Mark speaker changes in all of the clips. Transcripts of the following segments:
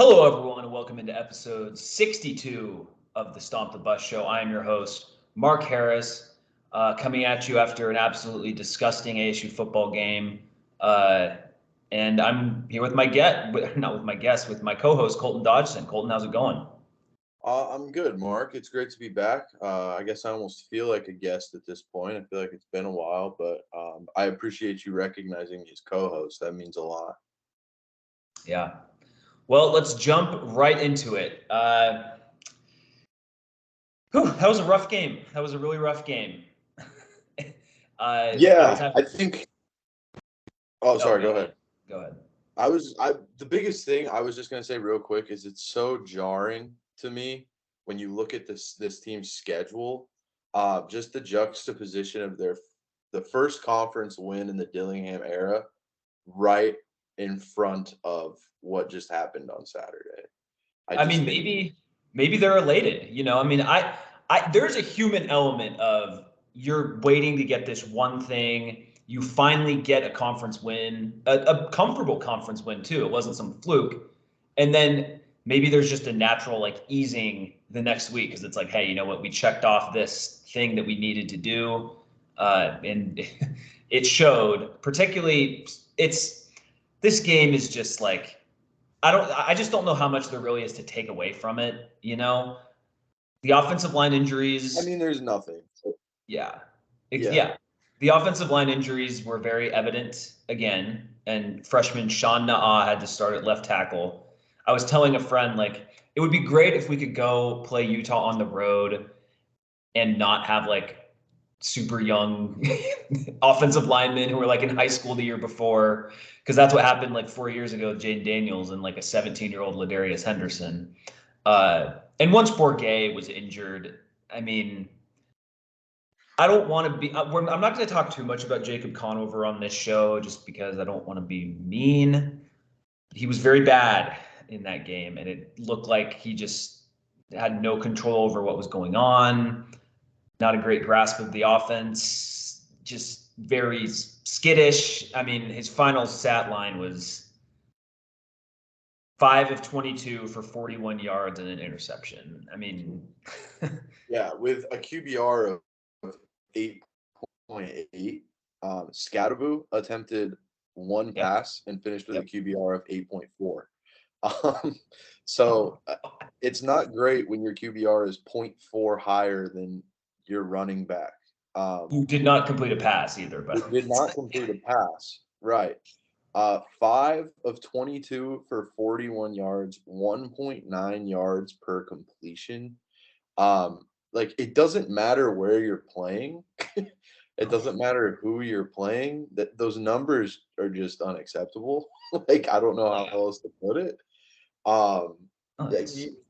Speaker 1: Hello, everyone, and welcome into episode 62 of the Stomp the Bus Show. I am your host, Mark Harris, coming at you after an absolutely disgusting ASU football game. And I'm here with my with my co-host, Colton Dodgson. Colton, how's it going?
Speaker 2: I'm good, Mark. It's great to be back. I guess I almost feel like a guest at this point. I feel like it's been a while, but I appreciate you recognizing me as co-host. That means a lot.
Speaker 1: Yeah. Well, let's jump right into it. That was a rough game. That was a really rough game.
Speaker 2: Yeah, I think. Oh, sorry. Go ahead.
Speaker 1: Go ahead.
Speaker 2: The biggest thing I was just gonna say real quick is it's so jarring to me when you look at this team's schedule. Just the juxtaposition of the first conference win in the Dillingham era, right in front of what just happened on Saturday.
Speaker 1: I mean, maybe they're elated. There's a human element of you're waiting to get this one thing. You finally get a conference win, a comfortable conference win too. It wasn't some fluke. And then maybe there's just a natural like easing the next week because it's like, hey, you know what? We checked off this thing that we needed to do, and it showed. Particularly, this game is just like I just don't know how much there really is to take away from it. The offensive line injuries.
Speaker 2: I mean, there's nothing.
Speaker 1: Yeah. The offensive line injuries were very evident again, and freshman Sean Naa had to start at left tackle. I was telling a friend, like, it would be great if we could go play Utah on the road and not have like super young offensive linemen who were like in high school the year before, because that's what happened like 4 years ago with Jane Daniels and like a 17-year-old Ladarius Henderson. And once Bourget was injured, I mean, I don't want to be. I'm not going to talk too much about Jacob Conover on this show, just because I don't want to be mean. He was very bad in that game, and it looked like he just had no control over what was going on. Not a great grasp of the offense. Just very skittish. I mean, his final stat line was 5 of 22 for 41 yards and an interception. I mean,
Speaker 2: yeah, with a QBR of 8.8, Scadaboo attempted one pass and finished with a QBR of 8.4. So it's not great when your QBR is 0.4 higher than your running back.
Speaker 1: Who did not complete a pass either, but
Speaker 2: did not complete a pass. Right. 5 of 22 for 41 yards, 1.9 yards per completion. Like, it doesn't matter where you're playing. It doesn't matter who you're playing. That those numbers are just unacceptable. Like, I don't know how else to put it.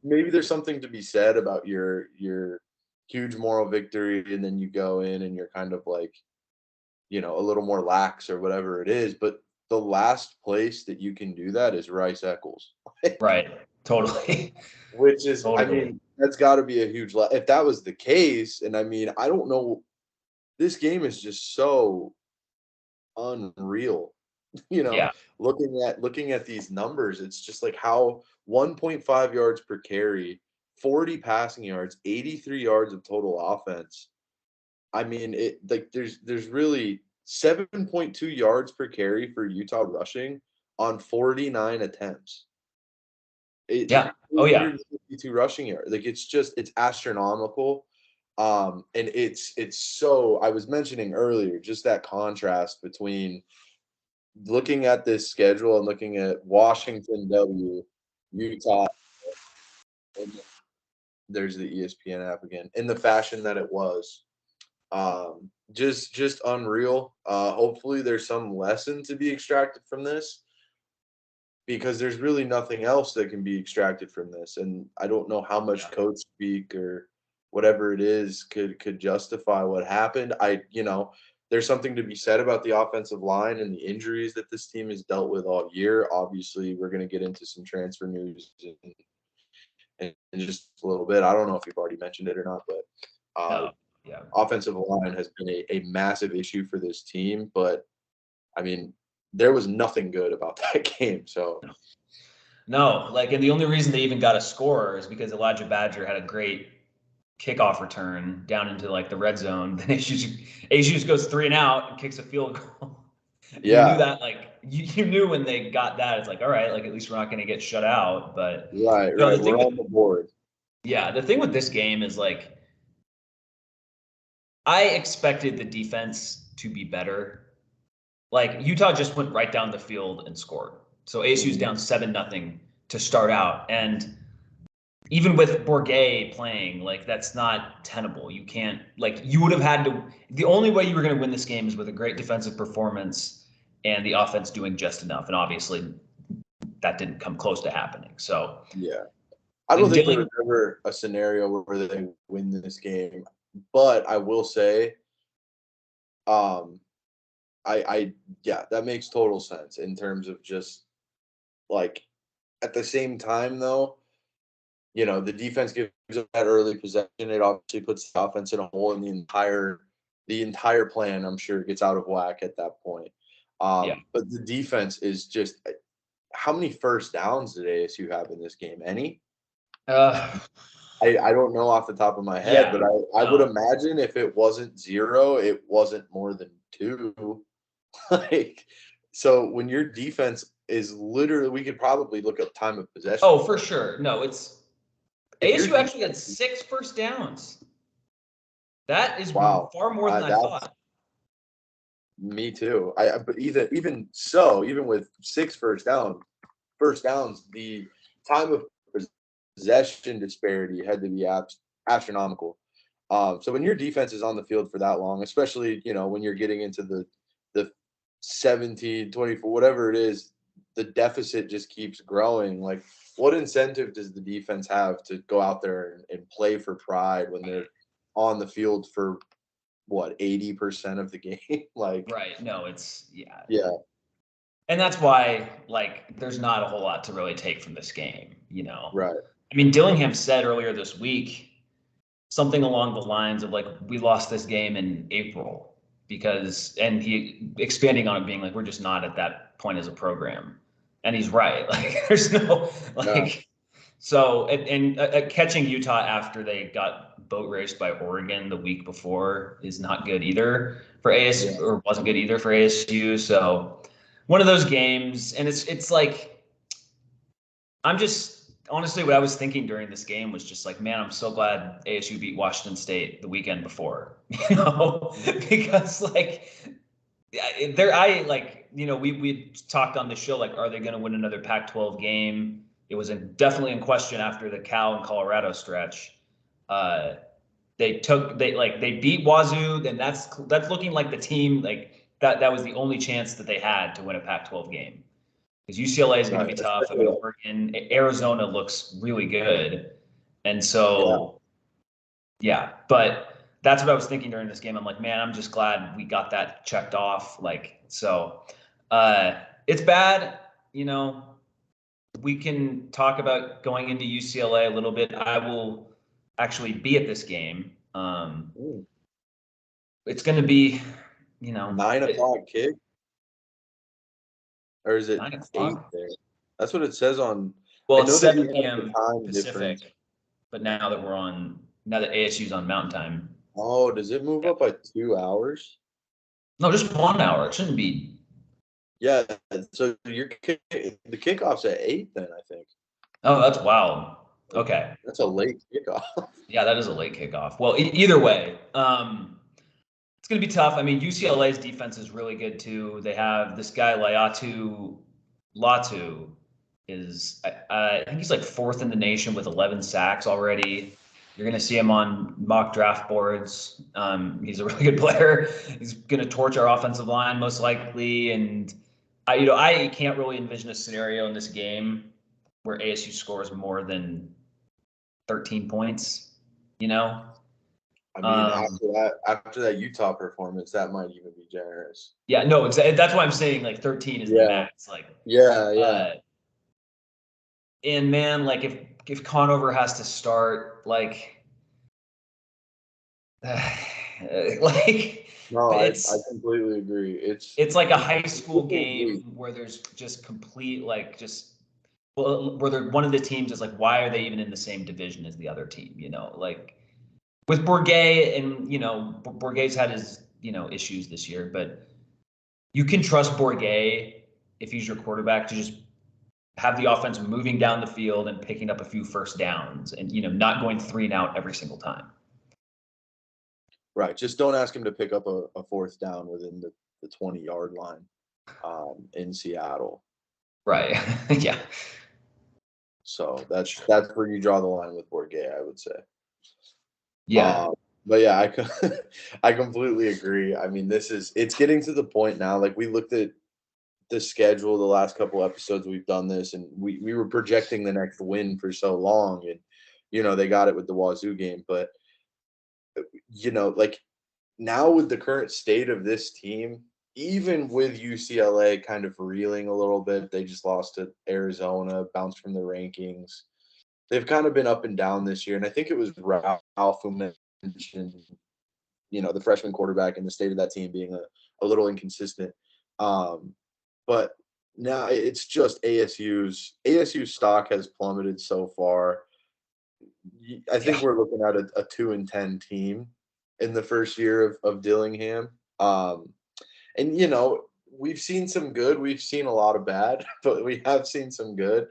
Speaker 2: Maybe there's something to be said about your huge moral victory, and then you go in and you're kind of like, a little more lax or whatever it is. But the last place that you can do that is Rice Eccles.
Speaker 1: Right. Totally.
Speaker 2: Which is,
Speaker 1: totally.
Speaker 2: I mean, that's got to be a huge if that was the case. And I mean, I don't know. This game is just so unreal.
Speaker 1: Yeah.
Speaker 2: Looking at these numbers, it's just like how 1.5 yards per carry, 40 passing yards, 83 yards of total offense. I mean, it like there's really 7.2 yards per carry for Utah rushing on 49 attempts.
Speaker 1: Yeah. Oh yeah.
Speaker 2: 252 rushing yards. Like, it's astronomical. And it's so, I was mentioning earlier, just that contrast between looking at this schedule and looking at Washington W, Utah, and there's the ESPN app again, in the fashion that it was. Just unreal. Hopefully there's some lesson to be extracted from this, because there's really nothing else that can be extracted from this. And I don't know how much coach speak or whatever it is could justify what happened. There's something to be said about the offensive line and the injuries that this team has dealt with all year. Obviously, we're going to get into some transfer news in just a little bit. I don't know if you've already mentioned it or not, but offensive line has been a massive issue for this team. But I mean, there was nothing good about that game. So
Speaker 1: No, like, and the only reason they even got a score is because Elijah Badger had a great kickoff return down into like the red zone. Then ASU goes 3 and out and kicks a field goal. And you knew that, like, you knew when they got that, it's like, all right, like, at least we're not going to get shut out. But
Speaker 2: right, we're on the board.
Speaker 1: Yeah, the thing with this game is, like, I expected the defense to be better. Like, Utah just went right down the field and scored. So ASU's down 7-0 to start out. And even with Bourget playing, like, that's not tenable. You can't, like, you would have had to, the only way you were going to win this game is with a great defensive performance and the offense doing just enough. And obviously that didn't come close to happening. So,
Speaker 2: yeah, I don't think there was ever a scenario where they win this game, but I will say, yeah, that makes total sense in terms of just, like, at the same time though, you know, the defense gives up that early possession. It obviously puts the offense in a hole, and the entire plan, I'm sure, gets out of whack at that point. But the defense is just, how many first downs did ASU have in this game? Any? I don't know off the top of my head, but I would imagine if it wasn't 0, it wasn't more than 2. Like, so when your defense is literally, we could probably look up time of possession.
Speaker 1: Oh, for sure. No, ASU actually had 6 first downs. That is far more than I thought.
Speaker 2: Me too. But even so, even with 6 first downs, the time of possession disparity had to be astronomical. So when your defense is on the field for that long, especially, you know, when you're getting into the 17, 24, whatever it is, the deficit just keeps growing. Like, what incentive does the defense have to go out there and play for pride when they're on the field for what, 80% of the game? Like,
Speaker 1: right. No, it's
Speaker 2: yeah.
Speaker 1: And that's why, like, there's not a whole lot to really take from this game, you know?
Speaker 2: Right.
Speaker 1: I mean, Dillingham said earlier this week something along the lines of, like, we lost this game in April and he expanding on it being like, we're just not at that point as a program. And he's right. Like, there's no, like, so, and catching Utah after they got boat raced by Oregon the week before is not good either for ASU, or wasn't good either for ASU. So one of those games, and it's like, I'm just, honestly, what I was thinking during this game was just like, man, I'm so glad ASU beat Washington State the weekend before, you know, because, like, we talked on the show, like, are they going to win another Pac-12 game? It was definitely in question after the Cal and Colorado stretch. They beat Wazoo, and that's looking like the team, like, that was the only chance that they had to win a Pac-12 game. Because UCLA is going to be tough. I mean, Oregon, Arizona looks really good. And so, but that's what I was thinking during this game. I'm like, man, I'm just glad we got that checked off. Like, so it's bad. You know, we can talk about going into UCLA a little bit. I will actually be at this game. It's going to be,
Speaker 2: 9 o'clock kick. Or is it 8 there? That's what it says on.
Speaker 1: Well, it's 7 p.m. Pacific, but now that ASU's on Mountain Time.
Speaker 2: Oh, does it move up by 2 hours?
Speaker 1: No, just 1 hour. It shouldn't be.
Speaker 2: Yeah, so the kickoff's at 8 then, I think.
Speaker 1: Oh, that's wild. Okay.
Speaker 2: That's a late kickoff.
Speaker 1: Yeah, that is a late kickoff. Well, either way, it's going to be tough. I mean, UCLA's defense is really good too. They have this guy, Latu is, I think he's like 4th in the nation with 11 sacks already. You're going to see him on mock draft boards. He's a really good player. He's going to torch our offensive line most likely. And I can't really envision a scenario in this game where ASU scores more than 13 points, you know?
Speaker 2: I mean, after that Utah performance, that might even be generous.
Speaker 1: Yeah, no, exactly. That's why I'm saying, like, 13 is the max. Like, and man, like, if Conover has to start, like, like,
Speaker 2: no, I completely agree.
Speaker 1: It's like a high school game where there's just complete, like, just, well, where they're one of the teams is like, why are they even in the same division as the other team? You know, like with Bourget, and Bourget's had his issues this year, but you can trust Bourget if he's your quarterback to just have the offense moving down the field and picking up a few first downs, and not going 3 and out every single time.
Speaker 2: Right. Just don't ask him to pick up a fourth down within the 20-yard line in Seattle.
Speaker 1: Right. Yeah.
Speaker 2: So that's where you draw the line with Bourget, I would say.
Speaker 1: Yeah.
Speaker 2: But yeah, I completely agree. I mean, it's getting to the point now. Like, we looked at the schedule the last couple episodes we've done this, and we were projecting the next win for so long, and they got it with the Wazoo game. But like, now with the current state of this team, even with UCLA kind of reeling a little bit, they just lost to Arizona, bounced from the rankings. They've kind of been up and down this year, and I think it was Ralph who mentioned, the freshman quarterback and the state of that team being a little inconsistent. But now it's just ASU stock has plummeted so far. I think we're looking at a 2-10 team in the first year of Dillingham. And we've seen some good, we've seen a lot of bad, but we have seen some good.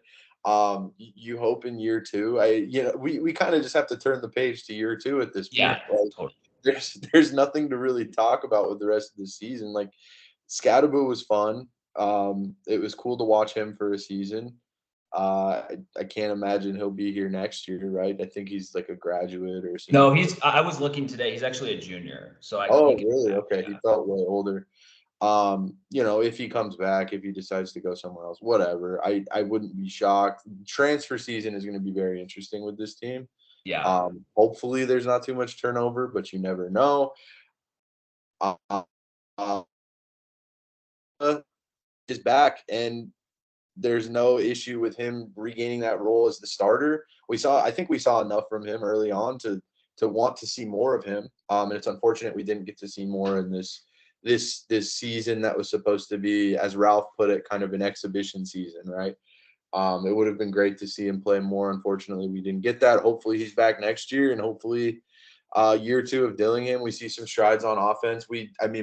Speaker 2: You hope in year two. We kind of just have to turn the page to year two at this point.
Speaker 1: Yeah.
Speaker 2: Like,
Speaker 1: Totally.
Speaker 2: there's nothing to really talk about with the rest of the season. Like, Scadaboo was fun. It was cool to watch him for a season. I can't imagine he'll be here next year, right? I think he's like a graduate or something.
Speaker 1: No, I was looking today. He's actually a junior. So
Speaker 2: really? Okay. He felt way older. If he comes back, if he decides to go somewhere else, whatever. I wouldn't be shocked. Transfer season is going to be very interesting with this team.
Speaker 1: Yeah.
Speaker 2: Hopefully there's not too much turnover, but you never know. Is back, and there's no issue with him regaining that role as the starter. I think we saw enough from him early on to want to see more of him. And it's unfortunate we didn't get to see more in this season that was supposed to be, as Ralph put it, kind of an exhibition season, right? It would have been great to see him play more. Unfortunately, we didn't get that. Hopefully he's back next year, and hopefully year two of Dillingham, we see some strides on offense.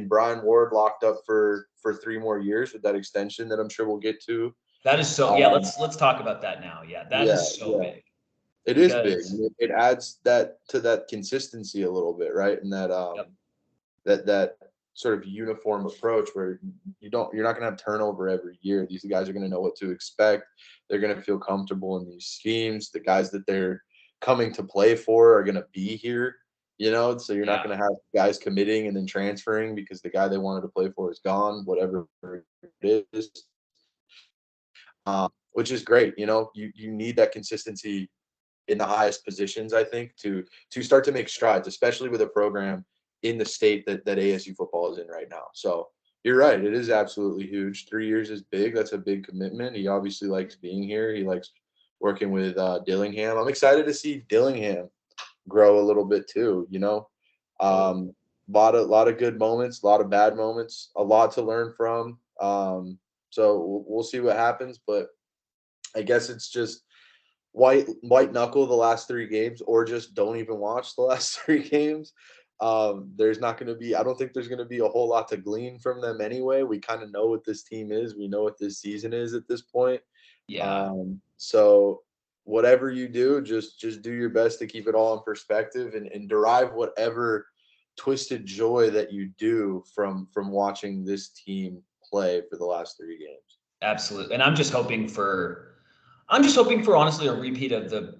Speaker 2: Brian Ward locked up for 3 more years with that extension that I'm sure we'll get to.
Speaker 1: That is so. Yeah, let's talk about that now. Yeah, that is so big.
Speaker 2: It is big. It adds that to that consistency a little bit, right? And that that sort of uniform approach where you're not going to have turnover every year. These guys are going to know what to expect. They're going to feel comfortable in these schemes. The guys that they're coming to play for are going to be here. So you're not going to have guys committing and then transferring because the guy they wanted to play for is gone, whatever it is. Which is great. You need that consistency in the highest positions, I think, to start to make strides, especially with a program in the state that ASU football is in right now. So you're right. It is absolutely huge. 3 years is big. That's a big commitment. He obviously likes being here. He likes working with Dillingham. I'm excited to see Dillingham grow a little bit too. Lot of good moments, a lot of bad moments, a lot to learn from. So we'll see what happens, but I guess it's just white knuckle the last 3 games, or just don't even watch the last 3 games. There's not going to be, I don't think there's going to be a whole lot to glean from them anyway. We kind of know what this team is. We know what this season is at this point.
Speaker 1: Yeah.
Speaker 2: So whatever you do, just do your best to keep it all in perspective and derive whatever twisted joy that you do from watching this team play for the last 3 games.
Speaker 1: Absolutely. And I'm just hoping for honestly a repeat of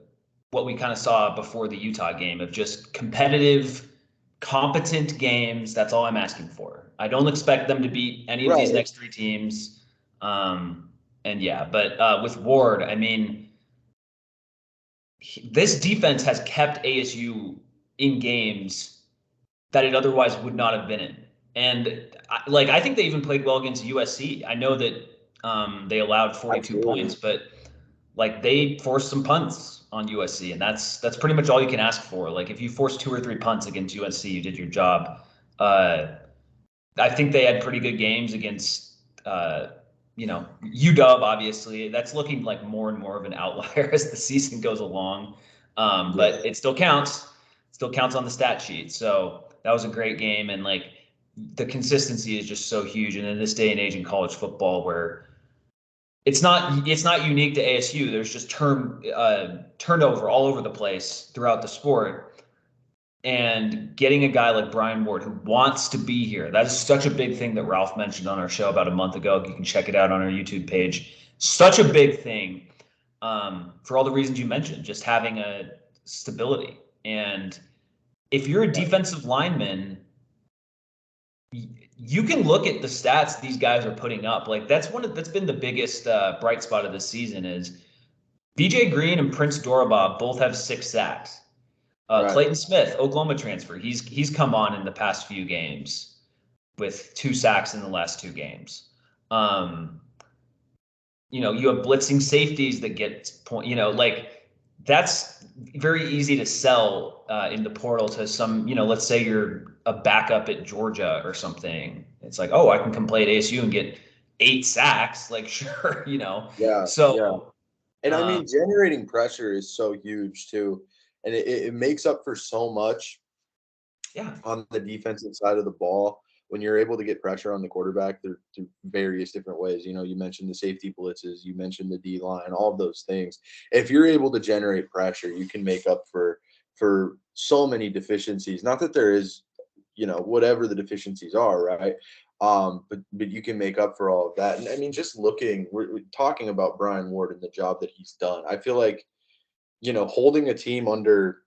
Speaker 1: what we kind of saw before the Utah game, of just competitive, competent games. That's all I'm asking for. I don't expect them to beat any of these next 3 teams. But with Ward, this defense has kept ASU in games that it otherwise would not have been in. And I think they even played well against USC. I know that they allowed 42 points, but they forced some punts on USC, and that's pretty much all you can ask for. If you force 2 or 3 punts against USC, you did your job. I think they had pretty good games against UW, obviously, that's looking like more and more of an outlier as the season goes along. But it still counts. Still counts on the stat sheet. So that was a great game. And like the consistency is just so huge. And in this day and age in college football where it's not unique to ASU. There's just turnover all over the place throughout the sport. And getting a guy like Brian Ward who wants to be here. That is such a big thing that Ralph mentioned on our show about a month ago. You can check it out on our YouTube page. Such a big thing for all the reasons you mentioned, just having a stability. And if you're a defensive lineman, you can look at the stats these guys are putting up. Like that's been the biggest bright spot of the season is BJ Green and Prince Dorabah both have 6 sacks.
Speaker 2: Right.
Speaker 1: Clayton Smith, Oklahoma transfer. He's come on in the past few games with 2 sacks in the last 2 games. You have blitzing safeties that get point. Like that's very easy to sell in the portal to some. Let's say you're a backup at Georgia or something. It's like, oh, I can come play at ASU and get 8 sacks. Like, sure,
Speaker 2: Yeah.
Speaker 1: So,
Speaker 2: yeah. And I mean, generating pressure is so huge too. And it makes up for so much on the defensive side of the ball when you're able to get pressure on the quarterback through various different ways. You mentioned the safety blitzes, you mentioned the D line, all of those things. If you're able to generate pressure, you can make up for so many deficiencies. Not that there is, whatever the deficiencies are, right? But you can make up for all of that. And I mean, just we're talking about Brian Ward and the job that he's done. I feel like, holding a team under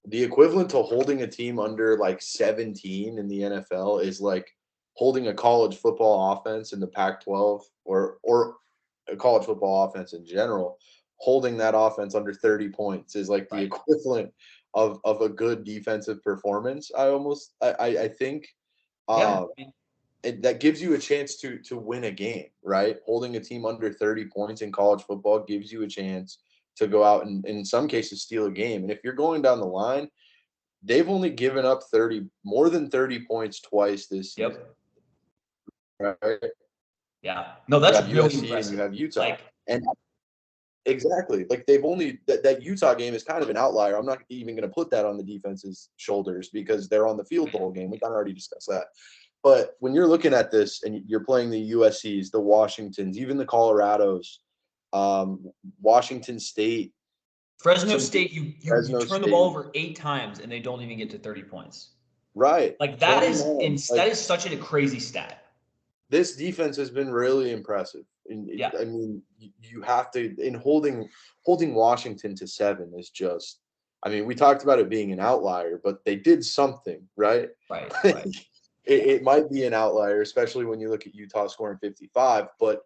Speaker 2: the equivalent to holding a team under like 17 in the NFL is like holding a college football offense in the Pac-12 or a college football offense in general. Holding that offense under 30 points is like the equivalent of a good defensive performance. I think that gives you a chance to win a game, right? Holding a team under 30 points in college football gives you a chance to go out and in some cases steal a game. And if you're going down the line, they've only given up more than 30 points twice this season.
Speaker 1: Yep.
Speaker 2: Right?
Speaker 1: Yeah. No, that's really
Speaker 2: USC
Speaker 1: impressive.
Speaker 2: And you have Utah. And exactly. Like they've only that Utah game is kind of an outlier. I'm not even going to put that on the defense's shoulders because they're on the field the whole game. We kind of already discussed that. But when you're looking at this and you're playing the USCs, the Washingtons, even the Colorados, Washington State,
Speaker 1: Fresno State, you turn the ball over 8 times and they don't even get to 30 points.
Speaker 2: Right.
Speaker 1: Like that is such a crazy stat.
Speaker 2: This defense has been really impressive. I mean, you have to in holding Washington to 7 is just. I mean, we talked about it being an outlier, but they did something, right?
Speaker 1: Right.
Speaker 2: It might be an outlier, especially when you look at Utah scoring 55, but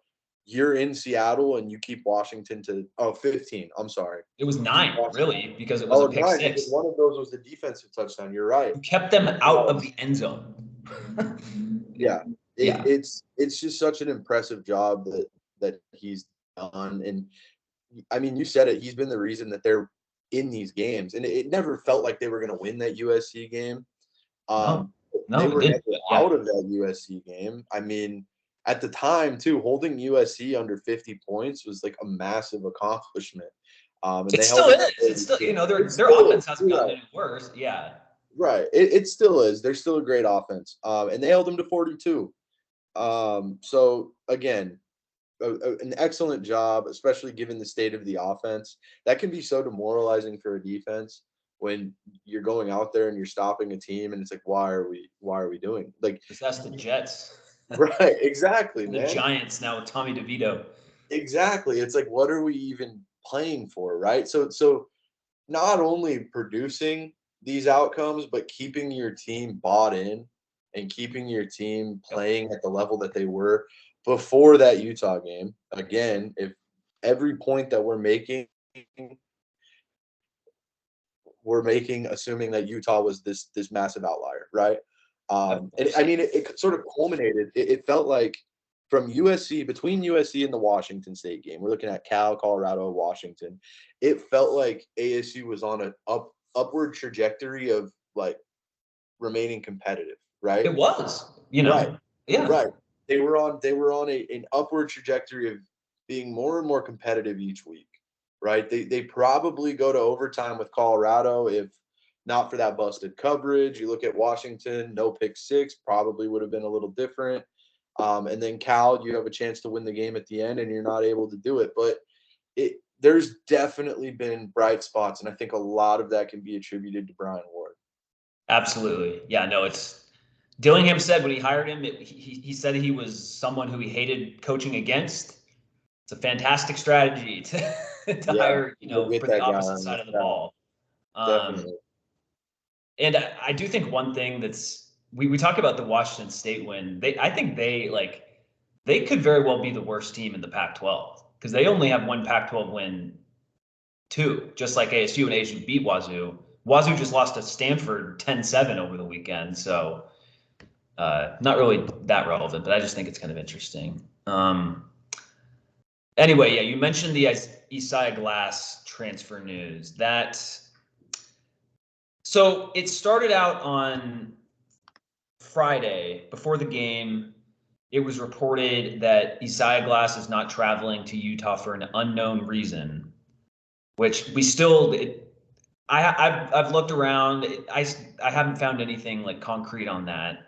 Speaker 2: you're in Seattle and you keep Washington to 15. I'm sorry.
Speaker 1: It was 9, really, because it was a pick 6.
Speaker 2: One of those was the defensive touchdown. You're right.
Speaker 1: You kept them out of the end zone.
Speaker 2: It's just such an impressive job that he's done. And I mean, you said it, he's been the reason that they're in these games. And it never felt like they were going to win that USC game. They were never out of that USC game. I mean, at the time, too, holding USC under 50 points was like a massive accomplishment. And
Speaker 1: it still is. It's still, their offense hasn't gotten any worse. Yeah.
Speaker 2: Right. It still is. They're still a great offense. And they held them to 42. So, again, an excellent job, especially given the state of the offense. That can be so demoralizing for a defense when you're going out there and you're stopping a team and it's like, why are we doing like
Speaker 1: that's the Jets.
Speaker 2: Right, exactly, man.
Speaker 1: The Giants now with Tommy DeVito.
Speaker 2: Exactly. It's like, what are we even playing for, right? So not only producing these outcomes, but keeping your team bought in and keeping your team playing at the level that they were before that Utah game. Again, if every point that we're making assuming that Utah was this massive outlier, right? And I mean, it sort of culminated. It felt like from USC, between USC and the Washington State game, we're looking at Cal, Colorado, Washington. It felt like ASU was on an upward trajectory of like remaining competitive, right?
Speaker 1: It was,
Speaker 2: Right.
Speaker 1: Yeah.
Speaker 2: Right. they were on an upward trajectory of being more and more competitive each week, right? They probably go to overtime with Colorado if not for that busted coverage. You look at Washington, no pick six, probably would have been a little different. And then Cal, you have a chance to win the game at the end, and you're not able to do it. But there's definitely been bright spots, and I think a lot of that can be attributed to Brian Ward.
Speaker 1: Absolutely. Yeah, no, it's Dillingham said when he hired him, he said he was someone who he hated coaching against. It's a fantastic strategy to hire, for the opposite side of the ball.
Speaker 2: Definitely.
Speaker 1: And I do think one thing we talk about the Washington State win. I think they could very well be the worst team in the Pac-12 because they only have one Pac-12 win, too, just like ASU, and ASU beat Wazoo. Wazoo just lost to Stanford 10-7 over the weekend, so not really that relevant, but I just think it's kind of interesting. Anyway, yeah, you mentioned the Isaiah Glass transfer news. So it started out on Friday before the game. It was reported that Isaiah Glass is not traveling to Utah for an unknown reason, which I've looked around. I haven't found anything like concrete on that.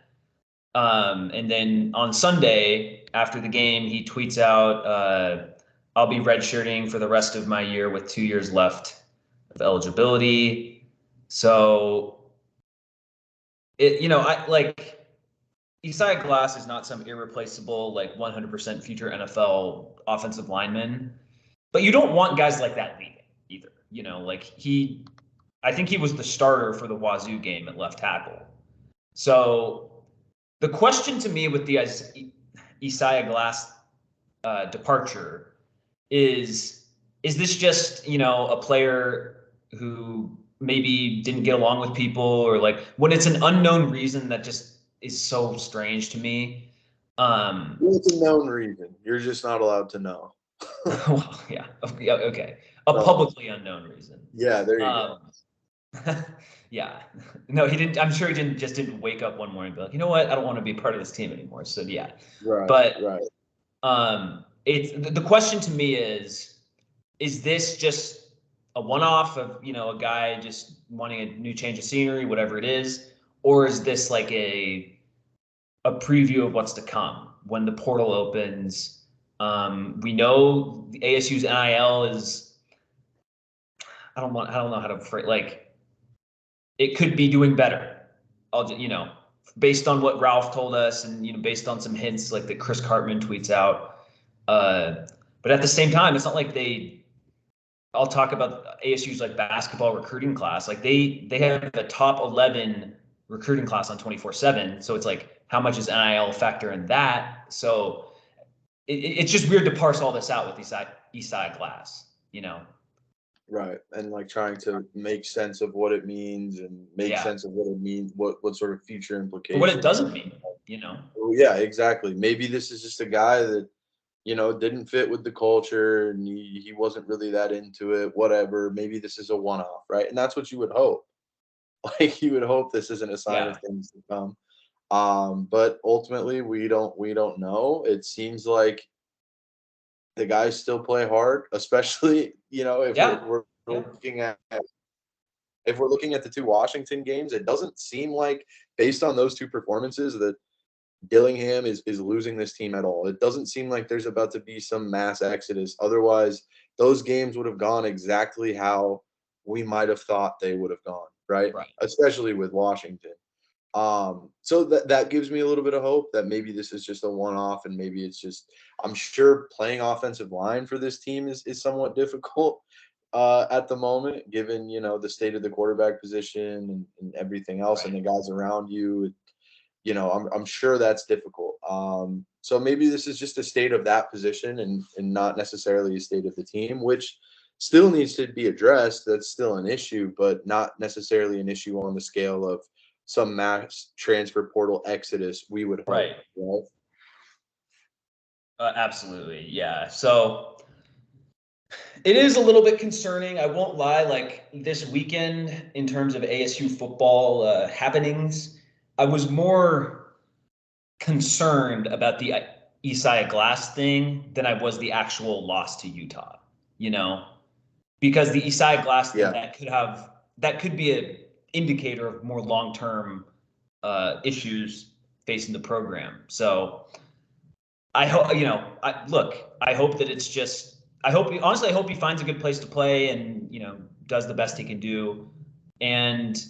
Speaker 1: And then on Sunday after the game, he tweets out, "I'll be redshirting for the rest of my year with 2 years left of eligibility." So Isaiah Glass is not some irreplaceable, 100% future NFL offensive lineman, but you don't want guys like that leaving either. I think he was the starter for the Wazoo game at left tackle. So the question to me with the Isaiah Glass departure is this just, a player who maybe didn't get along with people, or when it's an unknown reason that just is so strange to me.
Speaker 2: It's a known reason. You're just not allowed to know.
Speaker 1: Well, yeah. Okay. A publicly unknown reason.
Speaker 2: Yeah, there you go.
Speaker 1: Yeah. No, he didn't. I'm sure he didn't wake up one morning and be like, you know what? I don't want to be part of this team anymore. So yeah.
Speaker 2: Right.
Speaker 1: But
Speaker 2: right.
Speaker 1: It's the question to me is this just a one-off of, a guy just wanting a new change of scenery, whatever it is, or is this like a preview of what's to come when the portal opens? We know the ASU's NIL is, I don't know how to phrase, it could be doing better. Based on what Ralph told us, and based on some hints like that Chris Cartman tweets out. But at the same time, it's not like I'll talk about ASU's basketball recruiting class. They have a top 11 recruiting class on 24/7. So it's how much is NIL factor in that? So it's just weird to parse all this out with Isaiah Glass,
Speaker 2: Right. And trying to make sense of what it means and make sense of what it means, what sort of future implications.
Speaker 1: What it doesn't mean,
Speaker 2: Well, yeah, exactly. Maybe this is just a guy that, didn't fit with the culture and he wasn't really that into it, whatever. Maybe this is a one-off, right? And that's what you would hope. You would hope this isn't a sign of things to come. But ultimately we don't know. It seems like the guys still play hard, especially, if we're looking at the two Washington games. It doesn't seem like, based on those two performances, that Dillingham is losing this team at all. It doesn't seem like there's about to be some mass exodus. Otherwise, those games would have gone exactly how we might have thought they would have gone, right? Especially with Washington. So that gives me a little bit of hope that maybe this is just a one-off, and maybe it's just, I'm sure playing offensive line for this team is somewhat difficult at the moment, given, the state of the quarterback position and everything else, and the guys around you. I'm sure that's difficult. So maybe this is just a state of that position and not necessarily a state of the team, which still needs to be addressed. That's still an issue, but not necessarily an issue on the scale of some mass transfer portal exodus, we would hope.
Speaker 1: Right. Absolutely. Yeah. So it is a little bit concerning. I won't lie. This weekend, in terms of ASU football happenings, I was more concerned about the Isaiah Glass thing than I was the actual loss to Utah, because the Isaiah Glass thing that could be an indicator of more long-term issues facing the program. So I hope, I hope that it's just, honestly, I hope he finds a good place to play and, does the best he can do. And,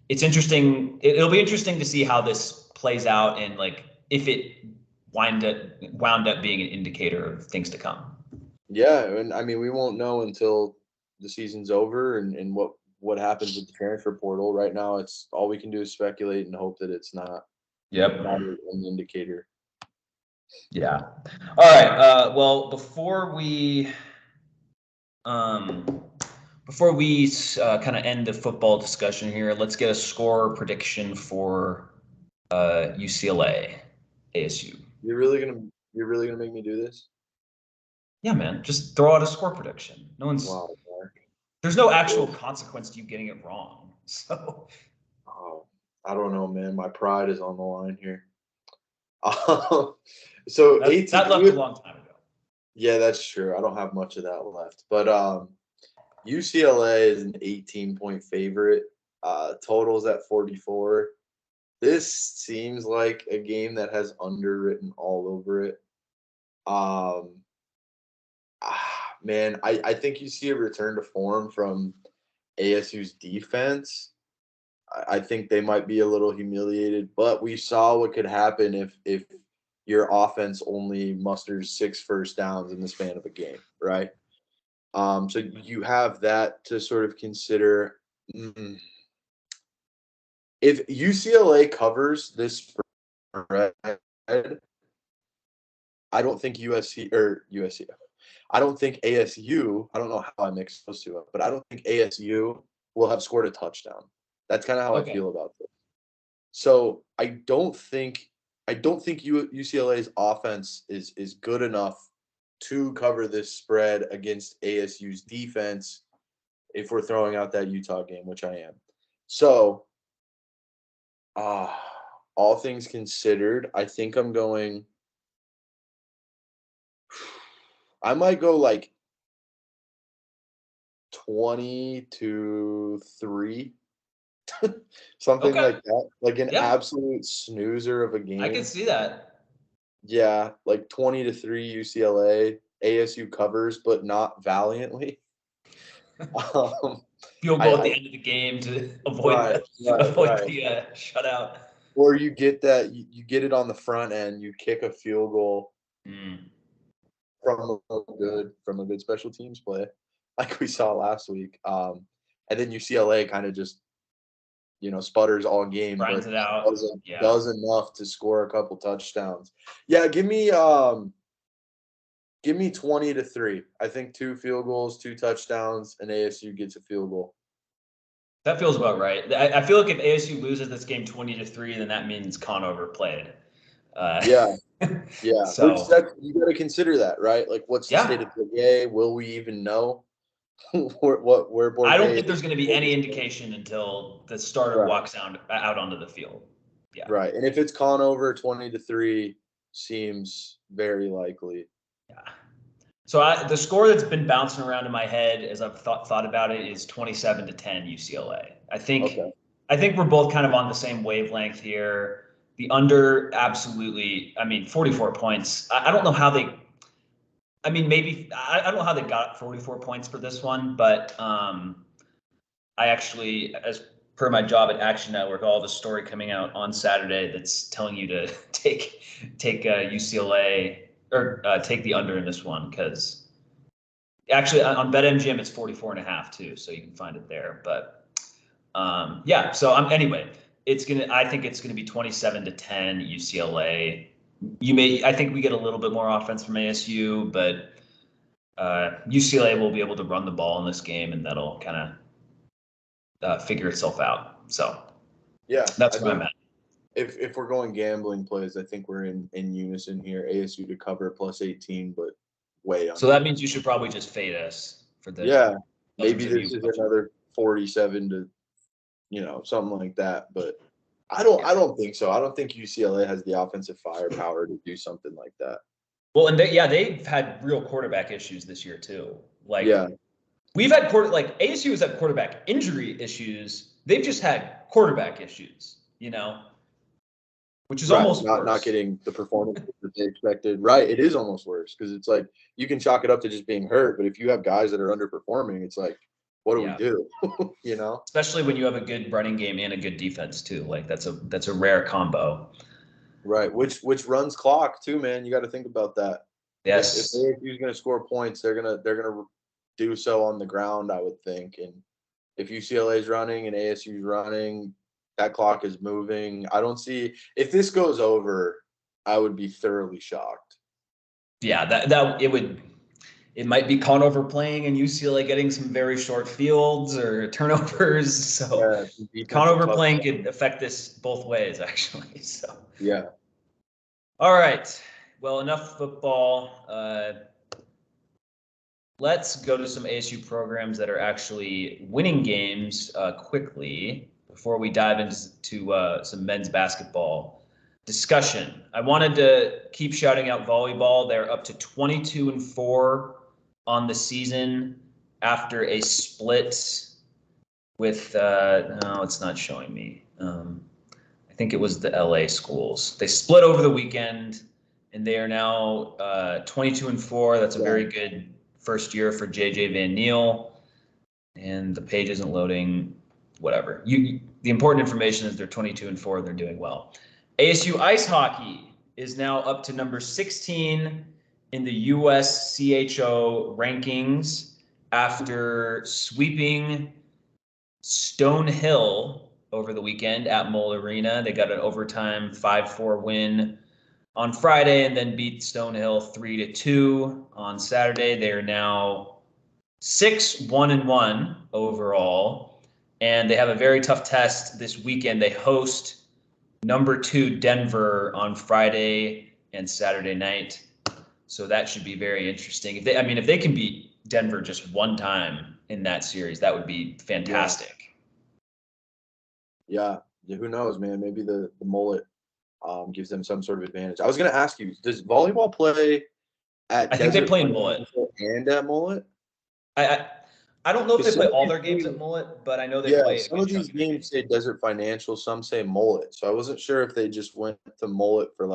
Speaker 1: it's interesting. It'll be interesting to see how this plays out and like if it wound up being an indicator of things to come.
Speaker 2: Yeah, and I mean we won't know until the season's over and what happens with the transfer portal. Right now, it's all we can do is speculate and hope that it's not.
Speaker 1: Yep.
Speaker 2: Not an indicator.
Speaker 1: Yeah. All right. Well, before we kind of end the football discussion here, let's get a score prediction for UCLA, ASU.
Speaker 2: You're really gonna make me do this?
Speaker 1: Yeah, man. Just throw out a score prediction.
Speaker 2: Wow, Mark.
Speaker 1: There's no actual consequence to you getting it wrong. So.
Speaker 2: Oh, I don't know, man. My pride is on the line here. So
Speaker 1: that left a long time ago.
Speaker 2: Yeah, that's true. I don't have much of that left. But UCLA is an 18-point favorite. Totals at 44. This seems like a game that has underwritten all over it. Man, I think you see a return to form from ASU's defense. I think they might be a little humiliated, but we saw what could happen if your offense only musters 6 first downs in the span of a game, right? So you have that to sort of consider. If UCLA covers this spread, I don't think USC. I don't think ASU. I don't know how I mixed those two up, but I don't think ASU will have scored a touchdown. That's kind of how I feel about this. So I don't think UCLA's offense is good enough to cover this spread against ASU's defense if we're throwing out that Utah game, which I am. So all things considered, I think I might go like 20-3. Something like that. Like an absolute snoozer of a game.
Speaker 1: I can see that.
Speaker 2: Yeah, like 20-3 UCLA. ASU covers, but not valiantly.
Speaker 1: Field goal at the end of the game to avoid the shutout.
Speaker 2: Or you get that you get it on the front end, you kick a field goal from a good special teams play, like we saw last week. And then UCLA kind of just sputters all game,
Speaker 1: grinds it out.
Speaker 2: Does enough to score a couple touchdowns. Yeah, give me 20-3. I think 2 field goals, 2 touchdowns, and ASU gets a field goal.
Speaker 1: That feels about right. I feel like if ASU loses this game 20-3, then that means Conover played.
Speaker 2: Yeah. So you got to consider that, right? Like, what's the state of Bourget? Will we even know where Bourget?
Speaker 1: I don't think there's going to be any indication until the starter walks out onto the field. Yeah.
Speaker 2: Right, and if it's Conover, 20-3 seems very likely.
Speaker 1: Yeah. So the score that's been bouncing around in my head as I've thought about it is 27-10 UCLA. I think we're both kind of on the same wavelength here. The under, absolutely. I mean, 44 points. I don't know how they. I mean, maybe I don't know how they got 44 points for this one, but I actually, as per my job at Action Network, all the story coming out on Saturday that's telling you to take UCLA. Or take the under in this one, because actually on BetMGM it's 44.5 too, so you can find it there. But so anyway, I think it's gonna be 27-10 UCLA. I think we get a little bit more offense from ASU, but UCLA will be able to run the ball in this game, and that'll kind of figure itself out. So
Speaker 2: yeah,
Speaker 1: that's where I'm at.
Speaker 2: If we're going gambling plays, I think we're in unison here. ASU to cover +18, but way under.
Speaker 1: So that means you should probably just fade us for this.
Speaker 2: Yeah, maybe this is another 47-3 something like that. But I don't think so. I don't think UCLA has the offensive firepower to do something like that.
Speaker 1: Well, and they've had real quarterback issues this year too.
Speaker 2: Yeah.
Speaker 1: We've had ASU has had quarterback injury issues. They've just had quarterback issues, which is almost worse.
Speaker 2: Not getting the performance that they expected. Right. It is almost worse because it's like you can chalk it up to just being hurt, but if you have guys that are underperforming, it's like, what do we do?
Speaker 1: Especially when you have a good running game and a good defense too. Like that's a rare combo.
Speaker 2: Right. Which runs clock too, man. You got to think about that.
Speaker 1: Yes.
Speaker 2: If ASU's going to score points, they're gonna do so on the ground, I would think. And if UCLA's running and ASU's running, that clock is moving. I don't see if this goes over, I would be thoroughly shocked.
Speaker 1: Yeah, that it might be Conover playing and UCLA getting some very short fields or turnovers. So Conover playing could affect this both ways, actually. So
Speaker 2: yeah.
Speaker 1: All right. Well, enough football. Let's go to some ASU programs that are actually winning games quickly before we dive into some men's basketball discussion. I wanted to keep shouting out volleyball. They're up to 22-4 on the season after a split with no, it's not showing me. I think it was the LA schools. They split over the weekend, and they are now 22-4. That's a very good first year for JJ Van Niel. And the page isn't loading. Whatever. The important information is they're 22-4 and they're doing well. ASU ice hockey is now up to number 16 in the US CHO rankings after sweeping Stonehill over the weekend at Mole Arena. They got an overtime 5-4 win on Friday and then beat Stonehill 3-2 on Saturday. They are now 6-1-1 overall, and they have a very tough test this weekend. They host number 2 Denver on Friday and Saturday night, so that should be very interesting. If they can beat Denver just one time in that series, that would be fantastic.
Speaker 2: Yeah. Who knows, man? Maybe the mullet gives them some sort of advantage. I was going to ask you, does volleyball play at
Speaker 1: I think they play in mullet.
Speaker 2: And at mullet?
Speaker 1: I don't know if they play all their games at mullet, but I know they play.
Speaker 2: Some of these games say Desert Financial, some say mullet. So I wasn't sure if they just went to mullet for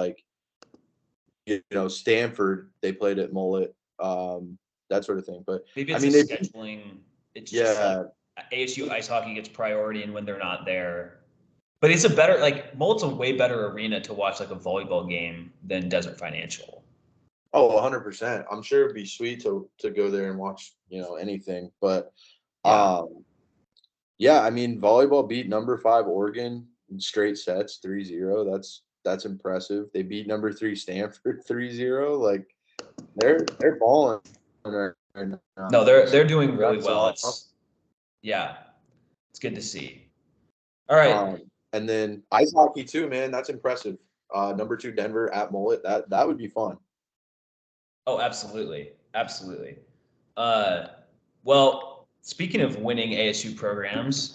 Speaker 2: Stanford, they played at mullet, that sort of thing. But
Speaker 1: maybe it's scheduling. It's just ASU ice hockey gets priority, and when they're not there. But it's mullet's a way better arena to watch a volleyball game than Desert Financial.
Speaker 2: Oh, 100%. I'm sure it'd be sweet to go there and watch, anything. But volleyball beat number 5 Oregon in straight sets 3-0. That's impressive. They beat number 3 Stanford 3-0. They're balling right now.
Speaker 1: No, they're doing really well. It's good to see. All right.
Speaker 2: And then ice hockey too, man. That's impressive. Number 2 Denver at mullet. That would be fun.
Speaker 1: Oh, absolutely. Absolutely. Well, speaking of winning ASU programs,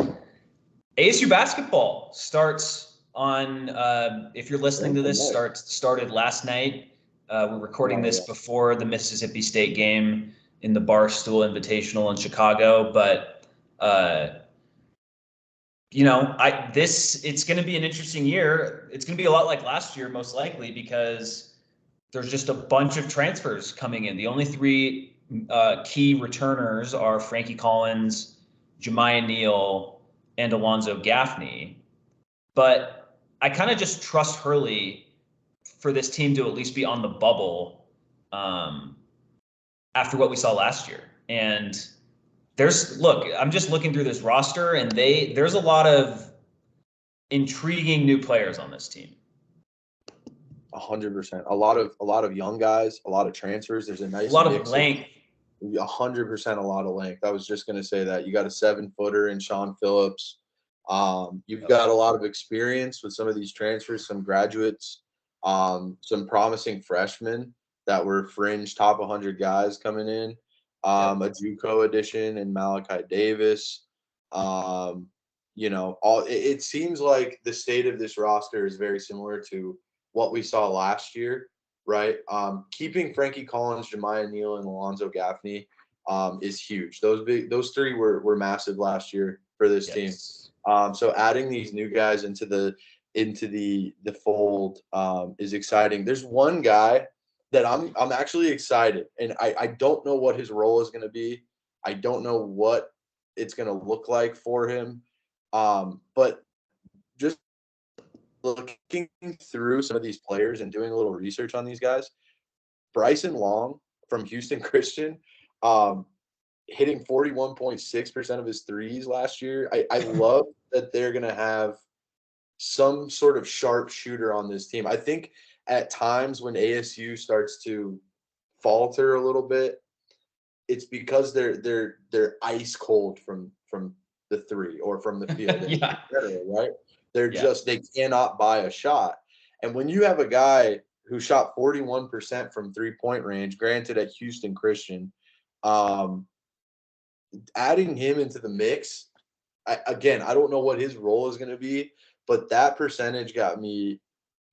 Speaker 1: ASU basketball starts on, if you're listening to this, started last night. We're recording this before the Mississippi State game in the Barstool Invitational in Chicago. But, it's going to be an interesting year. It's going to be a lot like last year, most likely, because there's just a bunch of transfers coming in. The only 3 key returners are Frankie Collins, Jemiah Neal, and Alonzo Gaffney. But I kind of just trust Hurley for this team to at least be on the bubble after what we saw last year. And I'm just looking through this roster, and there's a lot of intriguing new players on this team.
Speaker 2: 100%. A lot of young guys, a lot of transfers. There's a
Speaker 1: lot of length.
Speaker 2: 100% a lot of length. I was just going to say that. You got a 7-footer in Sean Phillips. You've got a lot of experience with some of these transfers, some graduates, some promising freshmen that were fringe top 100 guys coming in. A JUCO addition in Malachi Davis. it seems like the state of this roster is very similar to what we saw last year, right? Keeping Frankie Collins, Jemiah Neal, and Alonzo Gaffney is huge. Those three were massive last year for this team. So adding these new guys into the fold is exciting. There's one guy that I'm actually excited, and I don't know what his role is going to be. I don't know what it's going to look like for him. But just looking through some of these players and doing a little research on these guys, Bryson Long from Houston Christian, hitting 41.6% of his threes last year. I love that they're going to have some sort of sharp shooter on this team. I think at times when ASU starts to falter a little bit, it's because they're ice cold from the three or from the field in general, right? They're just, they cannot buy a shot. And when you have a guy who shot 41% from 3-point range, granted at Houston Christian, adding him into the mix, I don't know what his role is going to be, but that percentage got me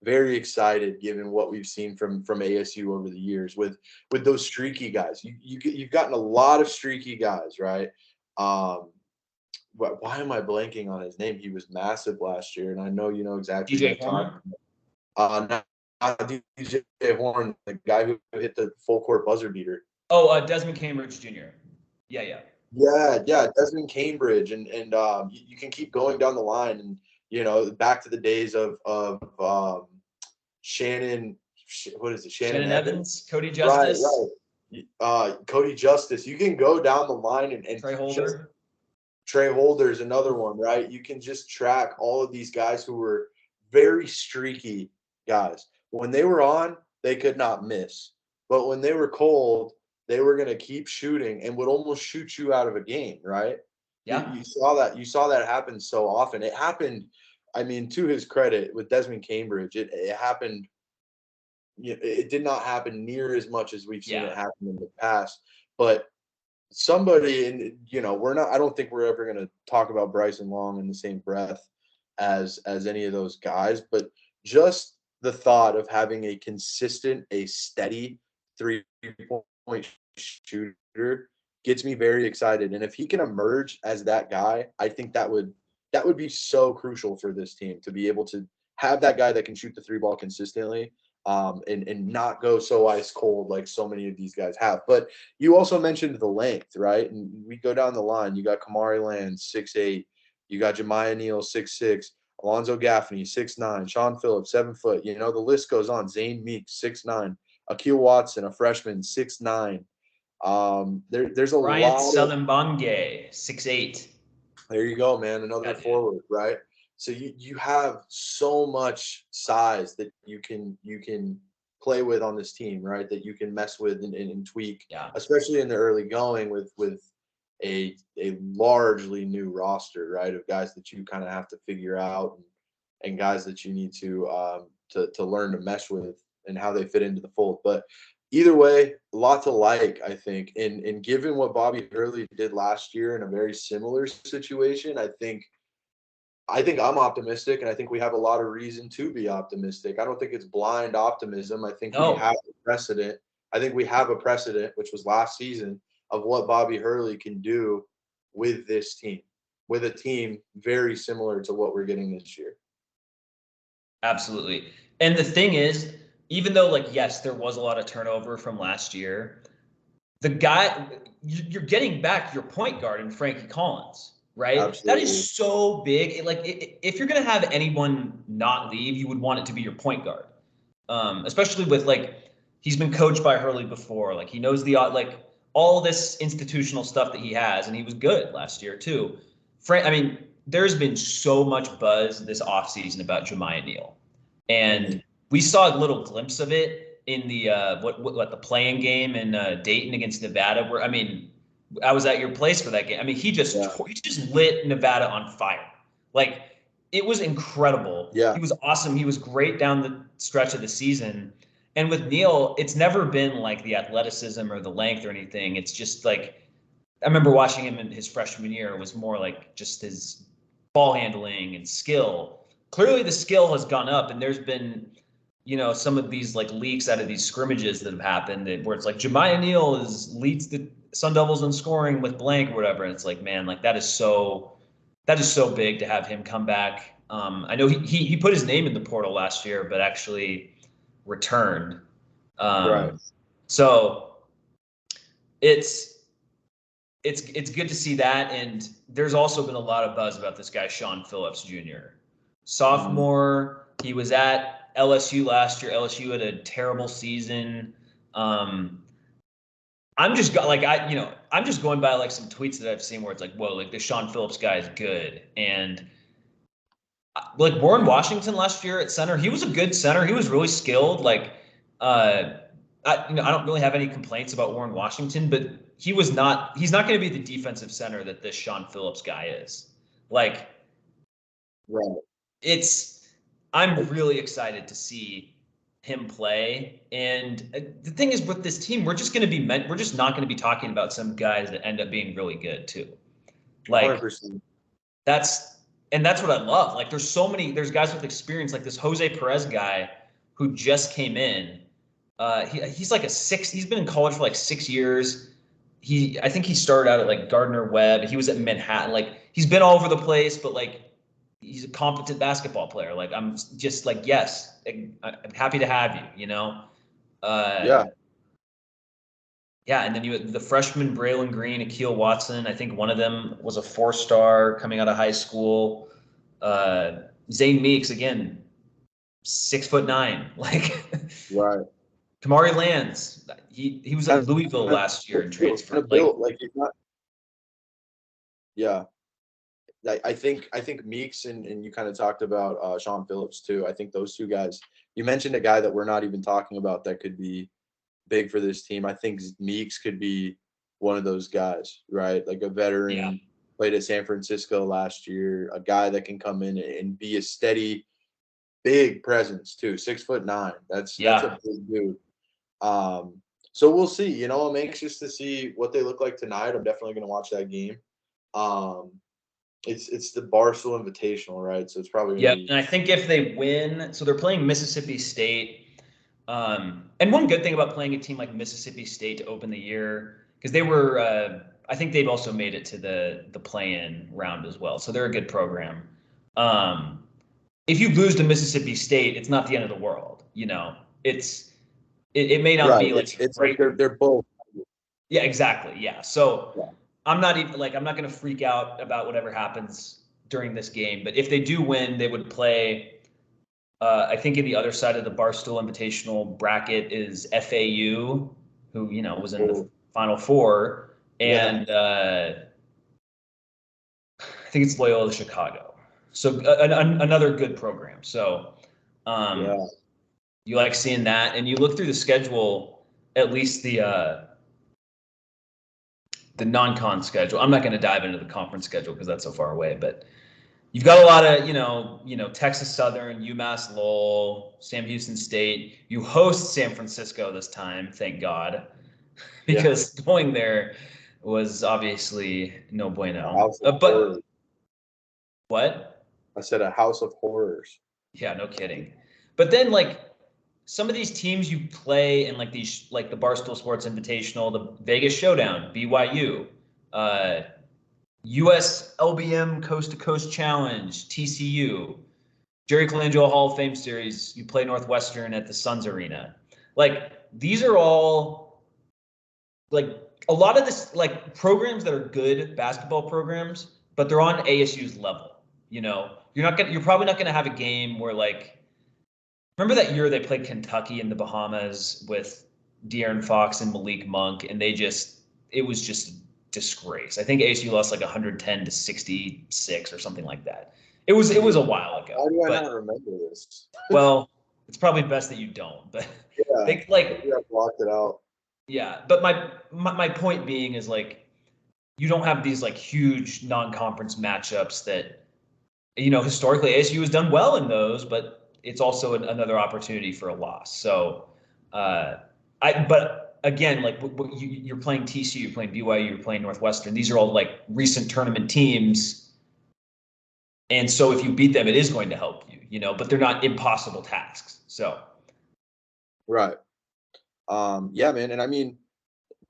Speaker 2: very excited given what we've seen from ASU over the years with those streaky guys. You've gotten a lot of streaky guys, right? Why am I blanking on his name? He was massive last year, and I know you know exactly
Speaker 1: DJ Horn.
Speaker 2: Not DJ Horn, the guy who hit the full court buzzer beater.
Speaker 1: Oh, Desmond Cambridge Jr. Yeah,
Speaker 2: Desmond Cambridge, and you can keep going down the line, and back to the days of Shannon. What is it?
Speaker 1: Shannon Evans, Cody Justice.
Speaker 2: Right. Cody Justice. You can go down the line and
Speaker 1: Trey Holder.
Speaker 2: Trey Holder's another one, right? You can just track all of these guys who were very streaky guys. When they were on, they could not miss. But when they were cold, they were going to keep shooting and would almost shoot you out of a game, right?
Speaker 1: Yeah.
Speaker 2: You saw that happen so often. It happened, I mean, to his credit, with Desmond Cambridge, it happened. It did not happen near as much as we've seen it happen in the past. But somebody, and I don't think we're ever going to talk about Bryson Long in the same breath as any of those guys, but just the thought of having a consistent, a steady 3-point shooter gets me very excited. And if he can emerge as that guy, I think that would be so crucial for this team, to be able to have that guy that can shoot the 3-ball consistently, and not go so ice cold like so many of these guys have. But you also mentioned the length, right? And we go down the line. You got Kamari Land, 6'8". You got Jemiah Neal, 6'6". Alonzo Gaffney, 6'9". Sean Phillips, 7 foot. The list goes on. Zane Meeks, 6'9". Akil Watson, a freshman, 6'9". There's a
Speaker 1: Ryan
Speaker 2: lot.
Speaker 1: Salimbange, 6'8".
Speaker 2: There you go, man. Another forward, right? So you have so much size that you can play with on this team, right? That you can mess with and tweak, especially in the early going with a largely new roster, right? Of guys that you kind of have to figure out, and guys that you need to learn to mesh with and how they fit into the fold. But either way, a lot to like, I think. And given what Bobby Hurley did last year in a very similar situation, I think I'm optimistic, and I think we have a lot of reason to be optimistic. I don't think it's blind optimism. I think we have a precedent. I think we have a precedent, which was last season, of what Bobby Hurley can do with this team, with a team very similar to what we're getting this year.
Speaker 1: Absolutely. And the thing is, even though, yes, there was a lot of turnover from last year, the guy, you're getting back your point guard in Frankie Collins, right?
Speaker 2: Absolutely.
Speaker 1: That is so big. If you're going to have anyone not leave, you would want it to be your point guard. Especially with, he's been coached by Hurley before. He knows all this institutional stuff that he has, and he was good last year too. There's been so much buzz this offseason about Jemiah Neal. And we saw a little glimpse of it in the the playing game in Dayton against Nevada, where I was at your place for that game. He just lit Nevada on fire. It was incredible.
Speaker 2: Yeah.
Speaker 1: He was awesome. He was great down the stretch of the season. And with Neal, it's never been the athleticism or the length or anything. It's just I remember watching him in his freshman year. It was more just his ball handling and skill. Clearly the skill has gone up, and there's been, some of these like leaks out of these scrimmages that have happened where it's like Jemiah Neal leads the Sun Devils in scoring with blank or whatever. And it's like, man, like that is so big to have him come back. I know he put his name in the portal last year, but actually returned.
Speaker 2: Right.
Speaker 1: So it's good to see that. And there's also been a lot of buzz about this guy, Sean Phillips Jr. Sophomore, he was at LSU last year. LSU had a terrible season. I'm just going by like some tweets that I've seen where it's like, whoa, like the Sean Phillips guy is good. And like Warren Washington last year at center, he was a good center. He was really skilled. Like, I don't really have any complaints about Warren Washington, but he's not going to be the defensive center that this Sean Phillips guy is. Like,
Speaker 2: right.
Speaker 1: I'm really excited to see him play. And the thing is with this team, we're just not going to be talking about some guys that end up being really good too. Like
Speaker 2: 100%.
Speaker 1: that's what I love. Like there's guys with experience, like this Jose Perez guy who just came in. He's like he's been in college for like 6 years. I think he started out at like Gardner Webb. He was at Manhattan. Like he's been all over the place, but like he's a competent basketball player. Like I'm just like, yes, I'm happy to have you,
Speaker 2: Yeah.
Speaker 1: Yeah, and then you had the freshman Braylon Green, Akeel Watson. I think one of them was a 4-star coming out of high school. Zane Meeks, again, 6'9". Like
Speaker 2: right.
Speaker 1: Kamari Lands, he was at Louisville last year and transferred.
Speaker 2: Like he's not. Yeah. I think Meeks and you kind of talked about Sean Phillips too. I think those two guys. You mentioned a guy that we're not even talking about that could be big for this team. I think Meeks could be one of those guys, right? Like a veteran, played at San Francisco last year, a guy that can come in and be a steady, big presence too. 6'9". That's a big dude. So we'll see. I'm anxious to see what they look like tonight. I'm definitely going to watch that game. It's the Barstool Invitational, right? So it's probably
Speaker 1: going to be. And I think if they win, so they're playing Mississippi State. And one good thing about playing a team like Mississippi State to open the year, because they were, I think they've also made it to the play-in round as well. So they're a good program. If you lose to Mississippi State, it's not the end of the world. It may not be like
Speaker 2: it's like they're both.
Speaker 1: Yeah, exactly. Yeah. So I'm not going to freak out about whatever happens during this game. But if they do win, they would play. I think in the other side of the Barstool Invitational bracket is FAU, who was in the Final Four, and I think it's Loyola Chicago. So another good program. So you like seeing that, and you look through the schedule, at least the non-con schedule. I'm not going to dive into the conference schedule because that's so far away, but you've got a lot of, Texas Southern, UMass Lowell, Sam Houston State. You host San Francisco this time, thank God, because going there was obviously no bueno. But what?
Speaker 2: I said a house of horrors.
Speaker 1: Yeah, no kidding. But then some of these teams you play in the Barstool Sports Invitational, the Vegas Showdown, BYU, US LBM Coast to Coast Challenge, TCU, Jerry Colangelo Hall of Fame Series, you play Northwestern at the Suns Arena. These are all a lot of this programs that are good basketball programs, but they're on ASU's level. You're probably not gonna have a game where remember that year they played Kentucky in the Bahamas with De'Aaron Fox and Malik Monk, and it was just disgrace. I think ASU lost 110 to 66 or something like that. It was a while ago.
Speaker 2: Why do I not remember this?
Speaker 1: Well, it's probably best that you don't. But
Speaker 2: I blocked it out.
Speaker 1: Yeah, but my point being is you don't have these huge non-conference matchups that historically ASU has done well in those, but it's also another opportunity for a loss. So but again, you're playing TCU, you're playing BYU, you're playing Northwestern. These are all recent tournament teams, And so if you beat them, it is going to help you, you know, but they're not impossible tasks. So.
Speaker 2: Right. Yeah, man. And I mean,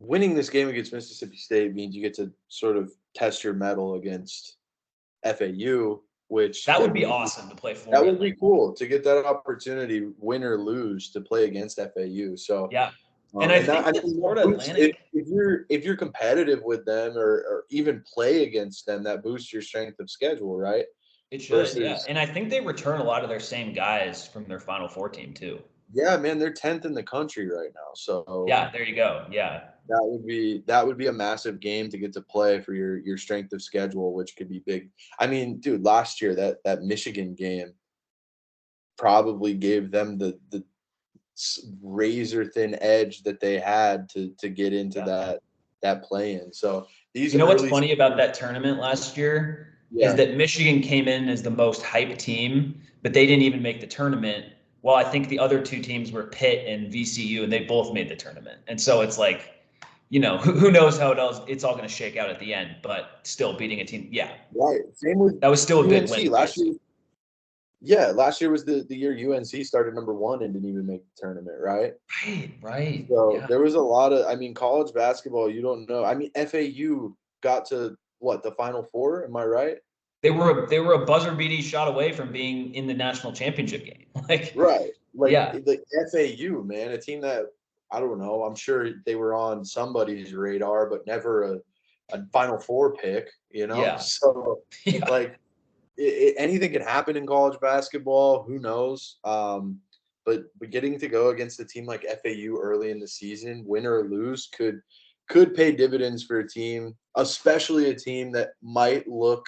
Speaker 2: winning this game against Mississippi State means you get to sort of test your mettle against FAU, which
Speaker 1: That
Speaker 2: I
Speaker 1: would be
Speaker 2: mean,
Speaker 1: awesome to play
Speaker 2: that
Speaker 1: Florida.
Speaker 2: would be cool to get that opportunity, win or lose, to play against FAU. So,
Speaker 1: Yeah. And I
Speaker 2: and that,
Speaker 1: think
Speaker 2: I
Speaker 1: that
Speaker 2: mean, that
Speaker 1: Florida
Speaker 2: boosts,
Speaker 1: Atlantic,
Speaker 2: if you're competitive with them, or even play against them, that boosts your strength of schedule, right?
Speaker 1: it should, yeah.
Speaker 2: Versus,
Speaker 1: And I think they return a lot of their same guys from their Final Four team too.
Speaker 2: yeah, man, they're 10th in the country right now. So
Speaker 1: Yeah, there you go. Yeah.
Speaker 2: that would be a massive game to get to play for your strength of schedule, which could be big. I mean, dude, last year that Michigan game probably gave them the razor thin edge that they had to get into
Speaker 1: Yeah.
Speaker 2: that play in. So these
Speaker 1: You know what's
Speaker 2: early
Speaker 1: funny about that tournament last year is
Speaker 2: yeah,
Speaker 1: that Michigan came in as the most hyped team, but they didn't even make the tournament. Well, I think the other two teams were Pitt and VCU, and they both made the tournament. And so it's like, you know, who knows how it's all going to shake out at the end, but still beating a team. Yeah,
Speaker 2: right. Same with
Speaker 1: that was still a big win
Speaker 2: UNC
Speaker 1: for
Speaker 2: last
Speaker 1: ASU.
Speaker 2: year. Yeah, last year was the year UNC started number 1 and didn't even make the tournament, right?
Speaker 1: Right, right.
Speaker 2: So
Speaker 1: Yeah.
Speaker 2: there was a lot of, I mean, college basketball, you don't know. I mean, FAU got to what, the Final Four? Am I right?
Speaker 1: They were a buzzer beating shot away from being in the national championship game. Like,
Speaker 2: Right. Like
Speaker 1: yeah,
Speaker 2: the FAU, man, a team that I don't know. I'm sure they were on somebody's radar, but never a Final Four pick, you know?
Speaker 1: yeah,
Speaker 2: So,
Speaker 1: yeah.
Speaker 2: like, anything can happen in college basketball. Who knows? But getting to go against a team like FAU early in the season, win or lose, could pay dividends for a team, especially a team that might look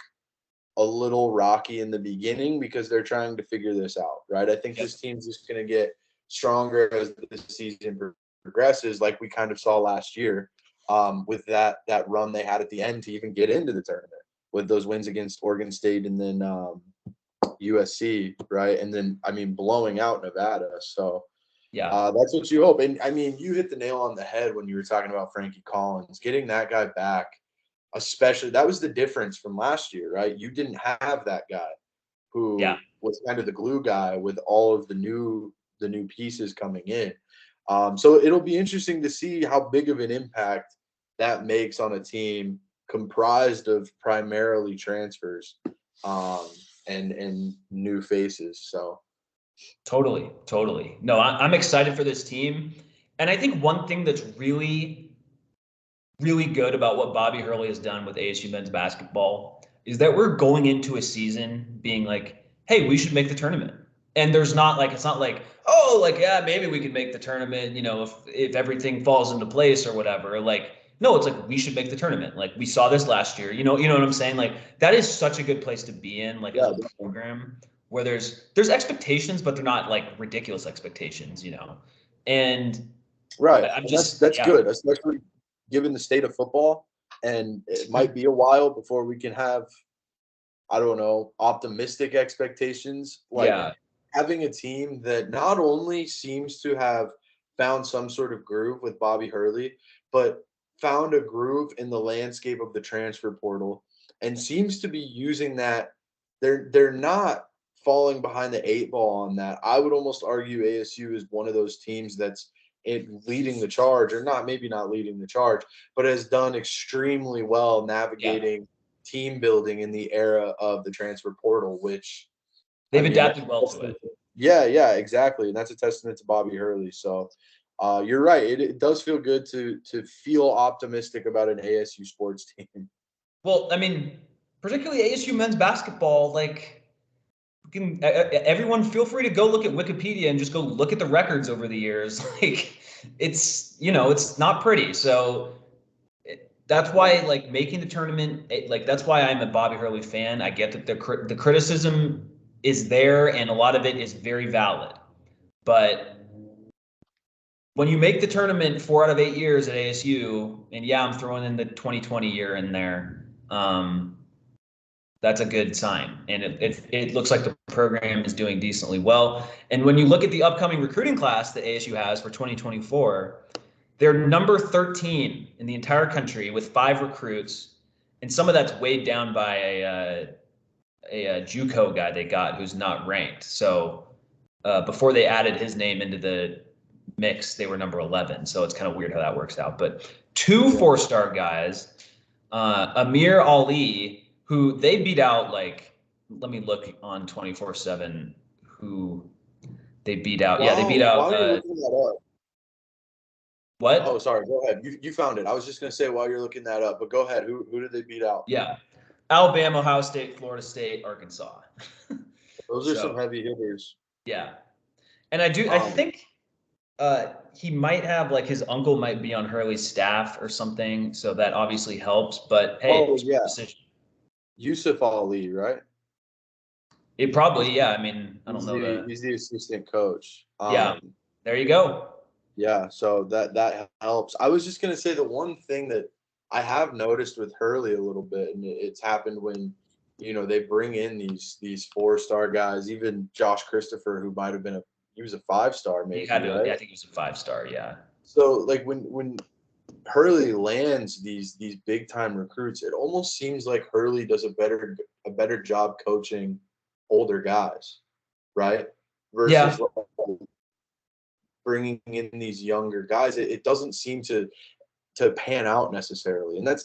Speaker 2: a little rocky in the beginning because they're trying to figure this out, right? I think
Speaker 1: Yep.
Speaker 2: this team's just going to get stronger as the season progresses, like we kind of saw last year, with that run they had at the end to even get into the tournament with those wins against Oregon State and then USC, right? And then I mean blowing out Nevada. So
Speaker 1: Yeah.
Speaker 2: that's what you hope. And I mean, you hit the nail on the head when you were talking about Frankie Collins, getting that guy back. Especially, that was the difference from last year, right? You didn't have that guy
Speaker 1: Yeah.
Speaker 2: who was kind of the glue guy with all of the new pieces coming in. So it'll be interesting to see how big of an impact that makes on a team comprised of primarily transfers, um, and new faces. So
Speaker 1: Totally. Totally. No, I'm excited for this team. And I think one thing that's really, really good about what Bobby Hurley has done with ASU men's basketball is that we're going into a season being like, hey, we should make the tournament. And there's not like, it's not like, oh, like, yeah, maybe we can make the tournament, you know, if everything falls into place or whatever. Like, no, it's like we should make the tournament. Like we saw this last year. You know what I'm saying? Like that is such a good place to be in, like as
Speaker 2: yeah,
Speaker 1: a program where there's expectations, but they're not like ridiculous expectations, you know. And
Speaker 2: right.
Speaker 1: I'm
Speaker 2: And
Speaker 1: just,
Speaker 2: that's
Speaker 1: yeah,
Speaker 2: good, especially given the state of football. And it might be a while before we can have, I don't know, optimistic expectations. Like
Speaker 1: yeah,
Speaker 2: having a team that not only seems to have found some sort of groove with Bobby Hurley, but found a groove in the landscape of the transfer portal and seems to be using that. They're not falling behind the 8 ball on that. I would almost argue ASU is one of those teams that's leading the charge, or not, maybe not leading the charge, but has done extremely well
Speaker 1: yeah.
Speaker 2: navigating team building in the era of the transfer portal, which I
Speaker 1: They've
Speaker 2: mean,
Speaker 1: adapted well to it.
Speaker 2: yeah, yeah, exactly, and that's a testament to Bobby Hurley. So, you're right. It does feel good to feel optimistic about an ASU sports team.
Speaker 1: Well, I mean, particularly ASU men's basketball, like everyone feel free to go look at Wikipedia and just go look at the records over the years. Like it's, you know, it's not pretty. So that's why like making the tournament, like that's why I'm a Bobby Hurley fan. I get that the criticism is there and a lot of it is very valid. But when you make the tournament 4 out of 8 years at ASU, and yeah, I'm throwing in the 2020 year in there. That's a good sign, and it looks like the program is doing decently well. And when you look at the upcoming recruiting class that ASU has for 2024, they're number 13 in the entire country with 5 recruits, and some of that's weighed down by a JUCO guy they got who's not ranked. So before they added his name into the mix, they were number 11. So it's kind of weird how that works out. But two 4-star guys, Amir Ali, who they beat out, like, let me look on 24/7 who they beat out. Yeah, they beat out.
Speaker 2: While you're looking that up.
Speaker 1: What?
Speaker 2: Oh, sorry. Go ahead. You found it. I was just gonna say while you're looking that up, but go ahead. Who did they beat out?
Speaker 1: Yeah, Alabama, Ohio State, Florida State, Arkansas.
Speaker 2: Those are some heavy hitters.
Speaker 1: Yeah, and I think he might have, like, his uncle might be on Hurley's staff or something, so that obviously helps. But hey, decision.
Speaker 2: Yusuf Ali, right?
Speaker 1: It probably, yeah. I mean, I don't know.
Speaker 2: He's the assistant coach.
Speaker 1: Yeah, there you go.
Speaker 2: Yeah, so that helps. I was just gonna say the one thing that I have noticed with Hurley a little bit, and it's happened when they bring in these 4-star guys, even Josh Christopher, who might have been he was a 5-star maybe.
Speaker 1: Right?
Speaker 2: Yeah,
Speaker 1: I think he was a 5-star. Yeah.
Speaker 2: So like when Hurley lands these big time recruits, it almost seems like Hurley does a better job coaching older guys, right? Versus bringing in these younger guys. It doesn't seem to pan out necessarily, and that's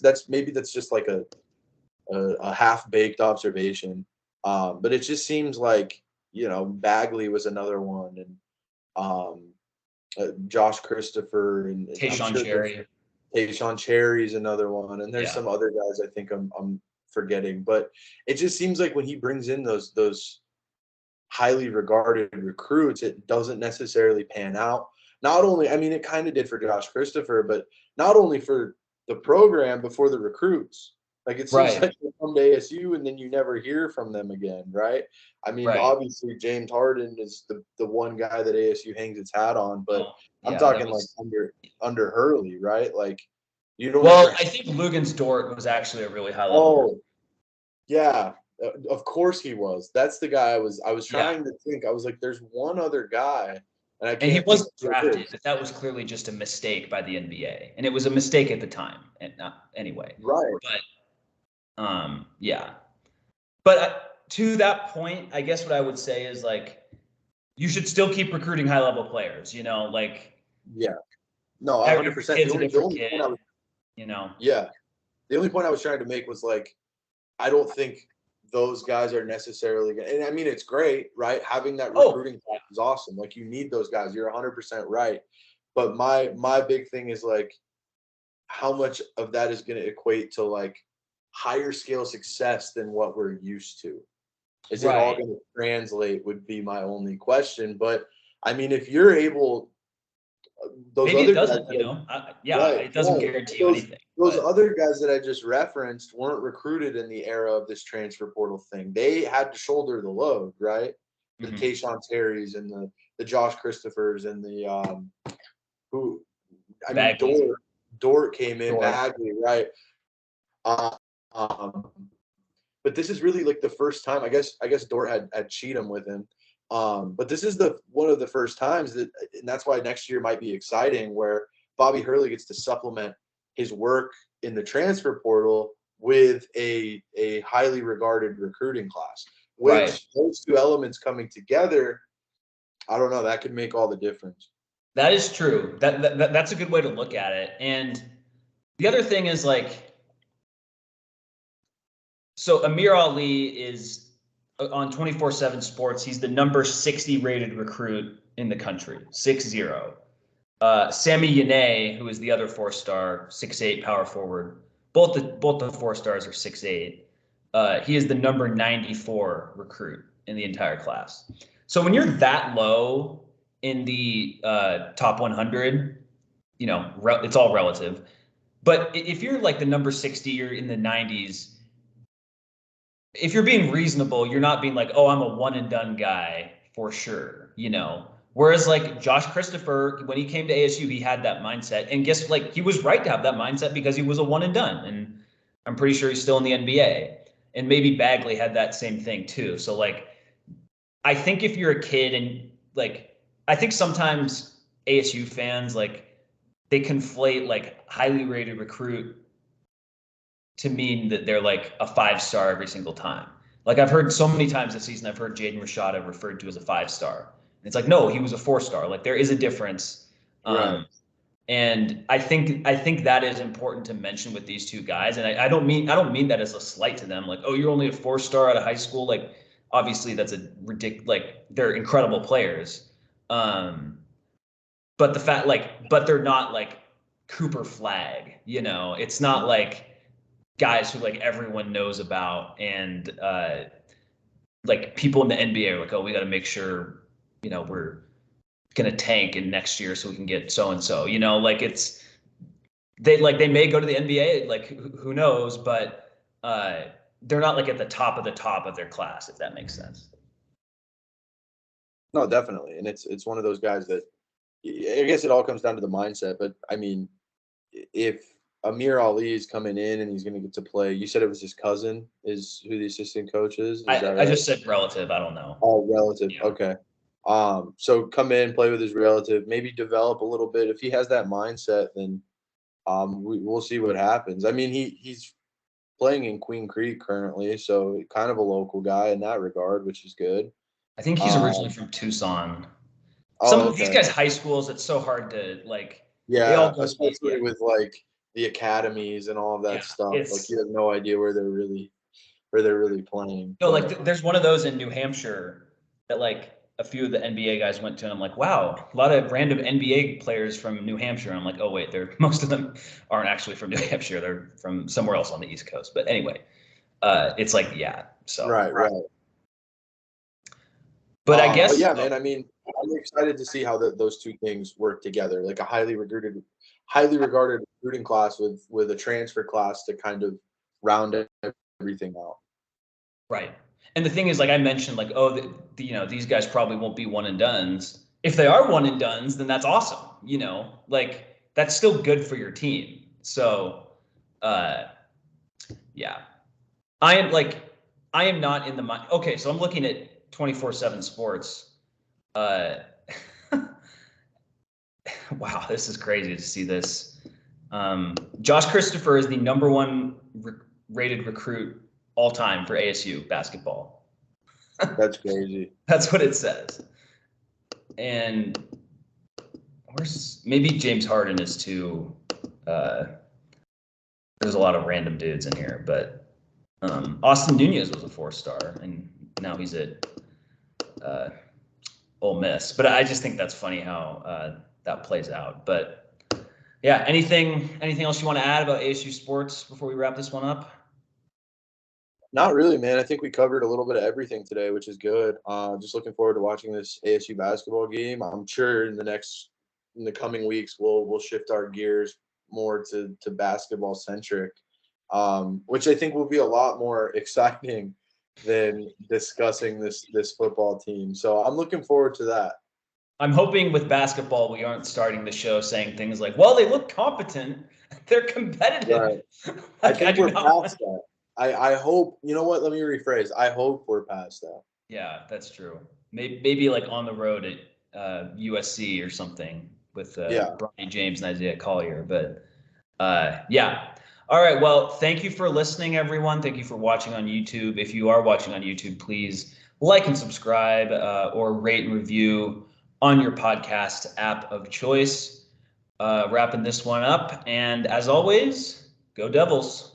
Speaker 2: just like a half baked observation. But it just seems like Bagley was another one, and Josh Christopher and Tayshaun Cherry's another one, and there's some other guys I think I'm forgetting, but it just seems like when he brings in those highly regarded recruits, it doesn't necessarily pan out. Not only, I mean, it kind of did for Josh Christopher, but not only for the program, but for the recruits. Like it seems like they come to ASU and then you never hear from them again, right? I mean, obviously James Harden is the one guy that ASU hangs its hat on, but I'm talking like under Hurley, right? Like you don't.
Speaker 1: Well, I think Lugens Dort was actually a really high level.
Speaker 2: Oh, yeah. Of course he was. That's the guy I was trying to think. I was like, there's one other guy, and I can't.
Speaker 1: And he wasn't drafted, but that was clearly just a mistake by the NBA, and it was a mistake at the time. And anyway,
Speaker 2: right?
Speaker 1: But yeah. But to that point, I guess what I would say is, like, you should still keep recruiting high level players. Like,
Speaker 2: yeah, no, 100%. The only point the only point I was trying to make was, like, I don't think those guys are necessarily going to, and I mean, it's great, right? Having that recruiting class is awesome. Like, you need those guys. You're 100% right. But my big thing is, like, how much of that is going to equate to, like, higher scale success than what we're used to? Is it all going to translate would be my only question. But I mean, if you're able,
Speaker 1: maybe it doesn't, it doesn't guarantee you anything.
Speaker 2: Those other guys that I just referenced weren't recruited in the era of this transfer portal thing. They had to shoulder the load, right? The Tayshaun Terrys and the Josh Christophers and the Dort came in, Bagley, right? But this is really like the first time. I guess Dort had Cheatham with him. But this is one of the first times and that's why next year might be exciting, where Bobby Hurley gets to supplement his work in the transfer portal with a highly regarded recruiting class. Which those two elements coming together, I don't know, that could make all the difference.
Speaker 1: That is true. That's a good way to look at it. And the other thing is, like, so Amir Ali is on 24/7 Sports. He's the number 60 rated recruit in the country, 60. Sammy Yane, who is the other 4-star, 6'8" power forward. Both the 4-stars are 6'8". He is the number 94 recruit in the entire class. So when you're that low in the top 100, it's all relative. But if you're like the number 60 or in the 90s, if you're being reasonable, you're not being like, oh, I'm a one and done guy for sure, Whereas, like, Josh Christopher, when he came to ASU, he had that mindset, and he was right to have that mindset because he was a one and done, and I'm pretty sure he's still in the NBA. And maybe Bagley had that same thing too. So, like, I think if you're a kid and, like, I think sometimes ASU fans, like, they conflate, like, highly rated recruit to mean that they're like a 5-star every single time. Like I've heard so many times this season, I've heard Jaden Rashada referred to as a 5-star. It's like, no, he was a 4-star. Like there is a difference.
Speaker 2: Right.
Speaker 1: And I think that is important to mention with these two guys. And I don't mean that as a slight to them. Like, oh, you're only a 4-star out of high school. Like, obviously that's a ridiculous. Like, they're incredible players. But the fact, like, but they're not like Cooper Flag. You know, it's not like guys who like everyone knows about and like people in the NBA are like, oh, we got to make sure, you know, we're gonna tank in next year so we can get so and so. You know, like they may go to the NBA, like who knows, but they're not like at the top of their class, if that makes sense.
Speaker 2: No, definitely, and it's one of those guys that I guess it all comes down to the mindset. But I mean, if Amir Ali is coming in and he's going to get to play, you said it was his cousin is who the assistant coach is. Is that right?
Speaker 1: I just said relative. I don't know.
Speaker 2: Oh, relative.
Speaker 1: Yeah.
Speaker 2: Okay. So come in, play with his relative, maybe develop a little bit. If he has that mindset, then we'll see what happens. I mean, he's playing in Queen Creek currently, so kind of a local guy in that regard, which is good.
Speaker 1: I think he's originally from Tucson. Some
Speaker 2: Oh,
Speaker 1: of these
Speaker 2: okay.
Speaker 1: guys' high schools, it's so hard to like. They
Speaker 2: Yeah,
Speaker 1: all go
Speaker 2: especially with like the academies and all of that stuff. Like
Speaker 1: it's
Speaker 2: you have no idea where they're really playing.
Speaker 1: no,
Speaker 2: But
Speaker 1: like there's one of those in New Hampshire that like a few of the NBA guys went to, and I'm like, wow, a lot of random NBA players from New Hampshire. And I'm like, oh wait, they're most of them aren't actually from New Hampshire. They're from somewhere else on the East Coast. But anyway, it's like so
Speaker 2: right.
Speaker 1: But I guess
Speaker 2: But yeah, man. I mean, I'm excited to see how those two things work together. Like a highly regarded recruiting class with a transfer class to kind of round everything out.
Speaker 1: right. And the thing is, like I mentioned, like, oh, you know, these guys probably won't be one and dones. If they are one and dones, then that's awesome. You know, like that's still good for your team. So, yeah, I am not in the mind. Okay, so I'm looking at 24/7 Sports. Wow, this is crazy to see this. Josh Christopher is the #1 rated recruit all time for ASU basketball.
Speaker 2: That's crazy.
Speaker 1: That's what it says. And maybe James Harden is too. There's a lot of random dudes in here, but Austin Nunez was a 4-star, and now he's at Ole Miss. But I just think that's funny how that plays out. But yeah, anything else you want to add about ASU sports before we wrap this one up?
Speaker 2: Not really, man. I think we covered a little bit of everything today, which is good. Just looking forward to watching this ASU basketball game. I'm sure in the coming weeks we'll shift our gears more to basketball centric, which I think will be a lot more exciting than discussing this football team. So I'm looking forward to that.
Speaker 1: I'm hoping with basketball we aren't starting the show saying things like, "Well, they look competent, they're competitive."
Speaker 2: Right.
Speaker 1: Like,
Speaker 2: I think we're past that. I hope, you know what, let me rephrase. I hope we're past that.
Speaker 1: Yeah, that's true. Maybe like on the road at USC or something with Bronny James and Isaiah Collier. But yeah. All right. Well, thank you for listening, everyone. Thank you for watching on YouTube. If you are watching on YouTube, please like and subscribe or rate and review on your podcast app of choice. Wrapping this one up. And as always, go Devils.